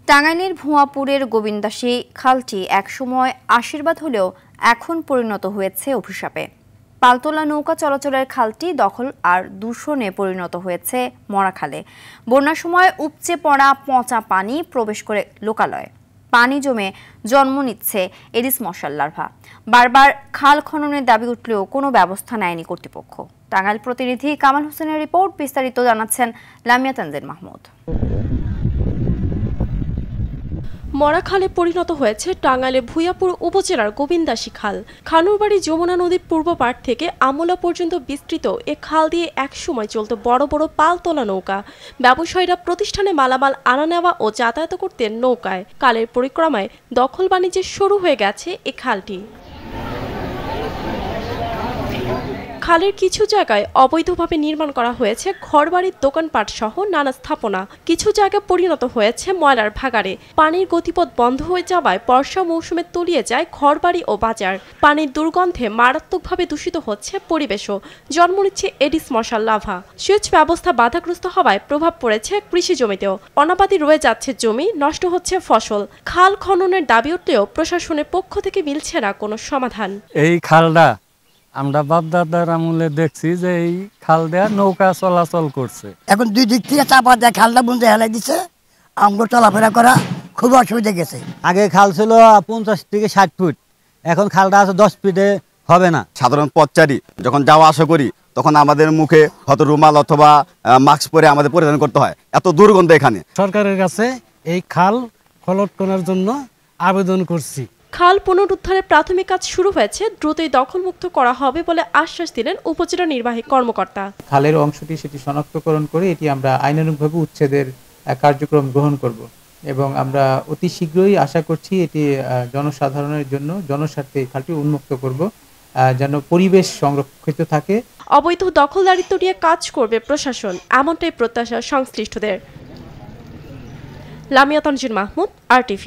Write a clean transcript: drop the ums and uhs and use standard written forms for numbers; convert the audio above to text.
টাঙ্গাইলের ভুয়াপুরের গোবিন্দাসী খালটি একসময় আশীর্বাদ হলেও এখন পরিণত হয়েছে অভিশাপে। পালতোলা নৌকা চলাচলের খালটি দখল আর দূষণে পরিণত হয়েছে মরা খালে। বন্যার সময় উপচে পড়া পচা পানি প্রবেশ করে লোকালয়ে পানি জমে জন্ম নিচ্ছে এডিস মশার লার্ভা। বারবার খাল খননের দাবি উঠলেও কোনো ব্যবস্থা নেয়নি কর্তৃপক্ষ। টাঙ্গাইল প্রতিনিধি কামাল হোসেনের রিপোর্ট, বিস্তারিত জানাচ্ছেন লামিয়া তানজিন মাহমুদ। মরা খালে পরিণত হয়েছে টাঙ্গাইলের ভুয়াপুর উপজেলার গোবিন্দাসী খাল। খানুরবাড়ি যমুনা নদীর পূর্ব পাড় থেকে আমলা পর্যন্ত বিস্তৃত এ খাল দিয়ে একসময় চলত বড় বড় পালতোলা নৌকা। ব্যবসায়ীরা প্রতিষ্ঠানে মালামাল আনা নেওয়া ও যাতায়াত করতেন নৌকায়। কালের পরিক্রমায় দখল বাণিজ্যে শুরু হয়ে গেছে এ খালটি। খালের কিছু জায়গায় অবৈধভাবে নির্মাণ করা হয়েছে ঘরবাড়ির দোকানপাট সহ নানা স্থাপনা। কিছু জায়গা পরিণত হয়েছে ময়লার ভাগাড়ে। পানির গতিপথ বন্ধ হয়ে যাওয়ায় বর্ষা মৌসুমে তলিয়ে যায় ঘরবাড়ি ও বাজার। পানির দুর্গন্ধে মারাত্মকভাবে দূষিত হচ্ছে পরিবেশও। জন্ম নিচ্ছে এডিস মশার লার্ভা। সেচ ব্যবস্থা বাধাগ্রস্ত হওয়ায় প্রভাব পড়েছে কৃষি জমিতেও। অনাবাদি রয়ে যাচ্ছে জমি, নষ্ট হচ্ছে ফসল। খাল খননের দাবি উঠলেও প্রশাসনের পক্ষ থেকে মিলছে না কোনো সমাধান। এই খালটা আমরা বাপদাদার আমলে দেখছি যে এই খাল দেয়া নৌকা চলাচল করছে। এখন দুই দিক থেকে চাপা দেয়, খালটা বন্ধে হেলাই দিচ্ছে। আমগো চলাফেরা করা খুব অসুবিধা গেছে। আগে খাল ছিল 50 থেকে 60 ফুট, এখন খালটা আছে 10 ফিটে হবে না। সাধারণ পথচারী যখন যাওয়া আসা করি তখন আমাদের মুখে হয়তো রুমাল অথবা মাস্ক পরে আমাদের পরিধান করতে হয়। এত দুর্গন্ধ এখানে। সরকারের কাছে এই খাল খননের জন্য আবেদন করছি। খাল পুনরুদ্ধারের প্রাথমিক কাজ শুরু হয়েছে, দ্রুতই দখলমুক্ত করা হবে বলে আশ্বাস দিলেন উপজেলা নির্বাহী কর্মকর্তা। খালের অংশটি সেটি শনাক্তকরণ করে এটি আমরা আইনানুগভাবে উচ্ছেদের কার্যক্রম গ্রহণ করব এবং আমরা অতি শীঘ্রই আশা করছি এটি জনসাধারণের জন্য জনস্বার্থে খালটি উন্মুক্ত করব যেন পরিবেশ সংরক্ষিত থাকে। অবৈধ দখলদারিত্ব নিয়ে কাজ করবে প্রশাসন, এমনটাই প্রত্যাশা সংশ্লিষ্টদের। লামিয়া তানজিন মাহমুদ, RTV।